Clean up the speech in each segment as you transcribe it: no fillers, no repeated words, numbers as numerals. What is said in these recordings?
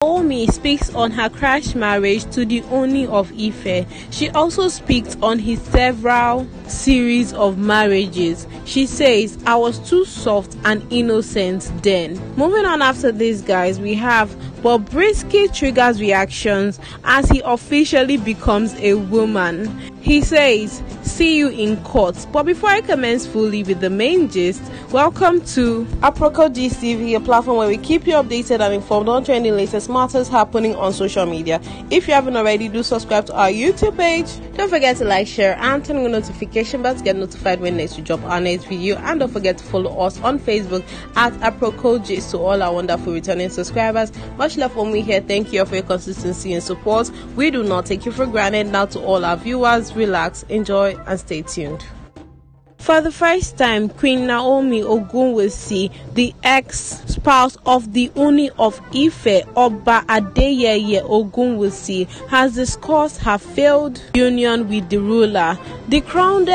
Naomi speaks on her crash marriage to the Ooni of Ife. She also speaks on his several series of marriages. She says, "I was too soft and innocent then." Moving on after this, guys, we have Bobrisky triggers reactions as he officially becomes a woman. He says, "See you in court." But before I commence fully with the main gist, welcome to Aproko TV, a platform where we keep you updated and informed on trending latest matters happening on social media. If you haven't already, do subscribe to our YouTube page. Don't forget to like, share, and turn on the notification bell to get notified when next we drop our next video. And don't forget to follow us on Facebook at Aproko. To all our wonderful returning subscribers, much love from me here. Thank you for your consistency and support. We do not take you for granted. Now to all our viewers, relax, enjoy, and stay tuned. For the first time, Queen Naomi Ogunwusi, the ex-spouse of the Ooni of Ife, Oba Adeyeye Ogunwusi, has discussed her failed union with the ruler. The crowned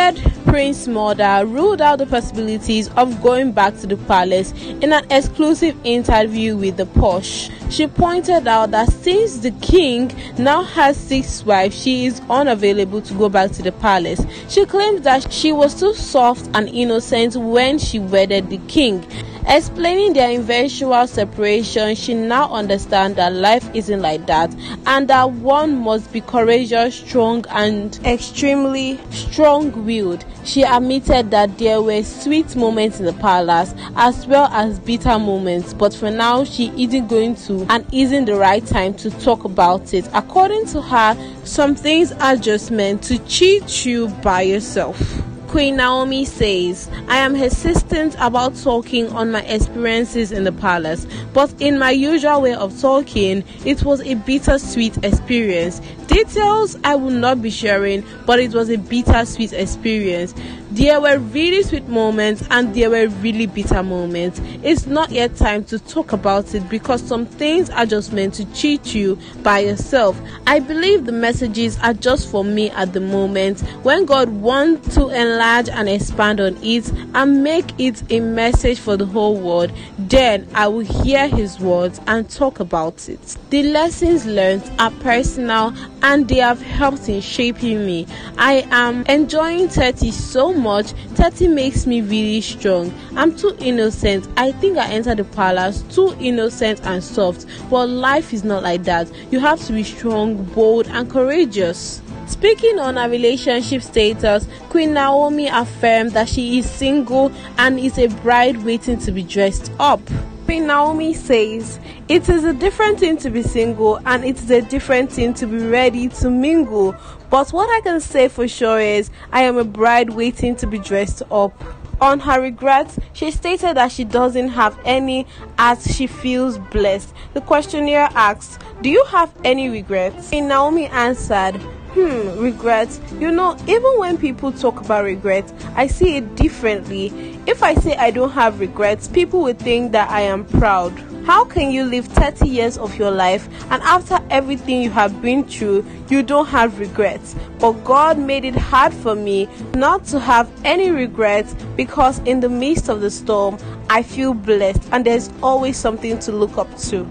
prince mother ruled out the possibilities of going back to the palace in an exclusive interview with the Posh. She pointed out that since the king now has 6 wives, she is unavailable to go back to the palace. She claims that she was too soft and innocent when she wedded the king. Explaining their eventual separation, she now understands that life isn't like that and that one must be courageous, strong, and extremely strong-willed. She admitted that there were sweet moments in the palace as well as bitter moments, but for now she isn't going to and isn't the right time to talk about it. According to her, some things are just meant to cheat you by yourself. Queen Naomi says, "I am hesitant about talking on my experiences in the palace, but in my usual way of talking, it was a bittersweet experience. Details I will not be sharing, but it was a bittersweet experience. There were really sweet moments and there were really bitter moments. It's not yet time to talk about it because some things are just meant to cheat you by yourself. I believe the messages are just for me at the moment. When God wants to enlarge and expand on it and make it a message for the whole world, then I will hear his words and talk about it. The lessons learned are personal and they have helped in shaping me. I am enjoying 30 so much. 30 makes me really strong. I'm too innocent. I think I entered the palace too innocent and soft, but life is not like that. You have to be strong, bold, and courageous." Speaking on her relationship status, Queen Naomi affirmed that she is single and is a bride waiting to be dressed up. Queen Naomi says, "It is a different thing to be single and it is a different thing to be ready to mingle. But what I can say for sure is I am a bride waiting to be dressed up." On her regrets, she stated that she doesn't have any as she feels blessed. The questionnaire asks, "Do you have any regrets?" Queen Naomi answered, regrets. You know, even when people talk about regrets, I see it differently. If I say I don't have regrets, people will think that I am proud. How can you live 30 years of your life and after everything you have been through, you don't have regrets? But God made it hard for me not to have any regrets because in the midst of the storm, I feel blessed and there's always something to look up to.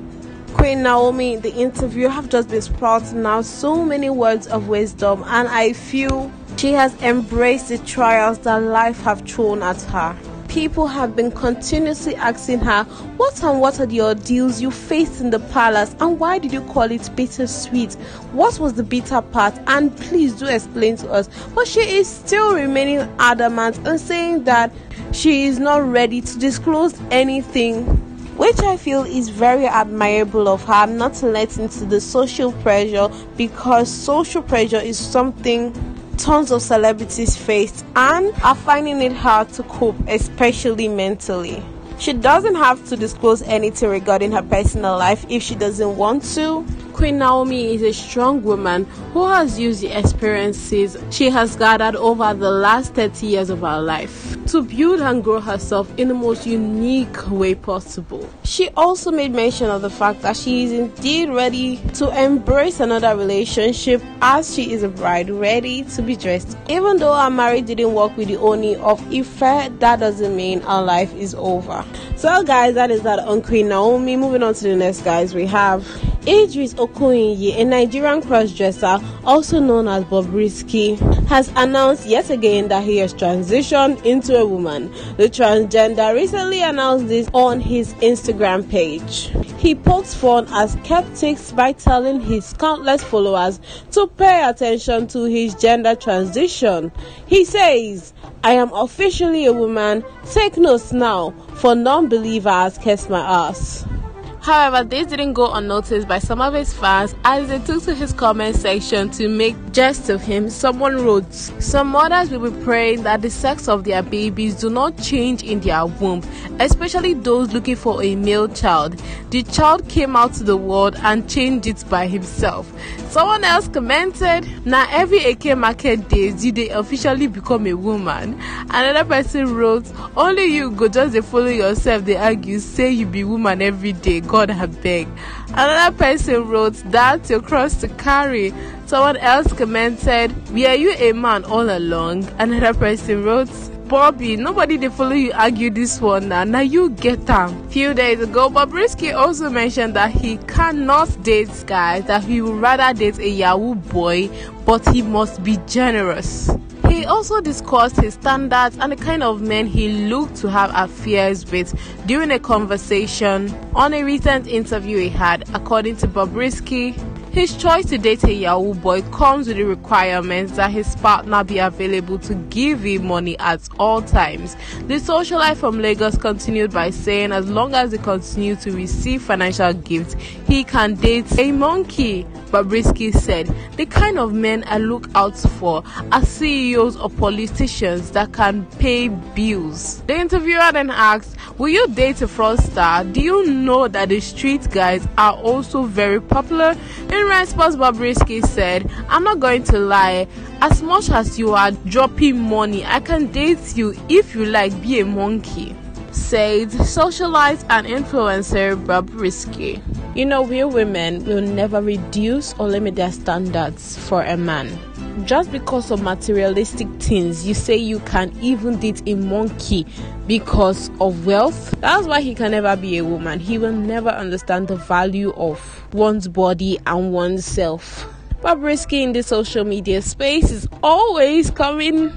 Queen Naomi in the interview have just been sprouting out so many words of wisdom, and I feel she has embraced the trials that life have thrown at her. People have been continuously asking her, what are the ordeals you faced in the palace and why did you call it bittersweet? What was the bitter part? And please do explain to us. But she is still remaining adamant and saying that she is not ready to disclose anything, which I feel is very admirable of her, not to let into the social pressure, because social pressure is something tons of celebrities face and are finding it hard to cope, especially mentally. She doesn't have to disclose anything regarding her personal life if she doesn't want to. Queen Naomi is a strong woman who has used the experiences she has gathered over the last 30 years of her life to build and grow herself in the most unique way possible. She also made mention of the fact that she is indeed ready to embrace another relationship as she is a bride ready to be dressed. Even though her marriage didn't work with the Ooni of Ife, that doesn't mean her life is over. So guys, that is that on Queen Naomi. Moving on to the next, guys, we have Idris Okoye, a Nigerian crossdresser also known as Bobrisky, has announced yet again that he has transitioned into a woman. The transgender recently announced this on his Instagram page. He pokes fun at skeptics by telling his countless followers to pay attention to his gender transition. He says, "I am officially a woman. Take notes now, for non-believers kiss my ass." However, this didn't go unnoticed by some of his fans as they took to his comment section to make jest of him. Someone wrote, "Some mothers will be praying that the sex of their babies do not change in their womb, especially those looking for a male child. The child came out to the world and changed it by himself." Someone else commented, "Now every AK market days, you they officially become a woman." Another person wrote, "Only you go just dey follow yourself, they argue, say you be woman every day. God I beg." Another person wrote, "That's your cross to carry." Someone else commented, "Were you a man all along?" Another person wrote, "Bobby, nobody they follow you argue this one now you get them." Few days ago, Bobrisky also mentioned that he cannot date guys, that he would rather date a Yahoo boy, but he must be generous. He also discussed his standards and the kind of men he looked to have affairs with during a conversation on a recent interview he had. According to Bobrisky, his choice to date a Yahoo boy comes with the requirements that his partner be available to give him money at all times. The socialite from Lagos continued by saying as long as they continue to receive financial gifts, he can date a monkey. Bobrisky said, "The kind of men I look out for are CEOs or politicians that can pay bills." The interviewer then asked, "Will you date a fraudster? Do you know that the street guys are also very popular?" In response, Bobrisky said, "I'm not going to lie. As much as you are dropping money, I can date you if you like, be a monkey," said socialite and influencer Bobrisky. You know, we women will never reduce or limit their standards for a man. Just because of materialistic things, you say you can even date a monkey because of wealth. That's why he can never be a woman. He will never understand the value of one's body and oneself. Bobrisky in the social media space is always coming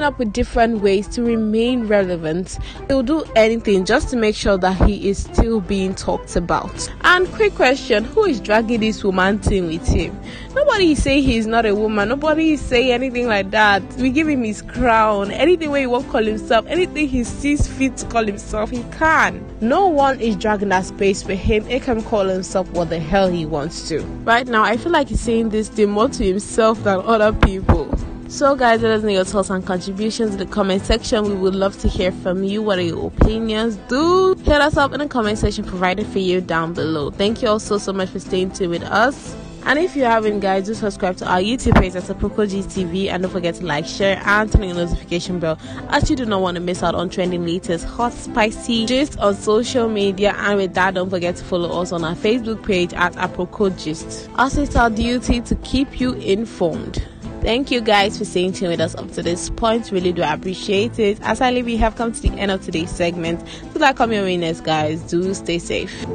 up with different ways to remain relevant. He'll do anything just to make sure that he is still being talked about. And quick question, who is dragging this woman thing with him? Nobody is saying he's not a woman. Nobody is saying anything like that. We give him his crown. Anything where he won't call himself, anything he sees fit to call himself, he can. No one is dragging that space for him. He can call himself what the hell he wants to. Right now, I feel like he's saying this thing more to himself than other people. So guys, let us know your thoughts and contributions in the comment section. We would love to hear from you. What are your opinions? Do hit us up in the comment section provided for you down below. Thank you all so much for staying tuned with us. And if you haven't, guys, do subscribe to our YouTube page at Aproko GTV, and don't forget to like, share, and turn on the notification bell as you do not want to miss out on trending latest hot spicy gist on social media. And with that, don't forget to follow us on our Facebook page at Aproko Gist. Also, it's our duty to keep you informed. Thank you guys for staying tuned with us up to this point. Really do appreciate it. As we have come to the end of today's segment. So like, come your winners, guys. Do stay safe.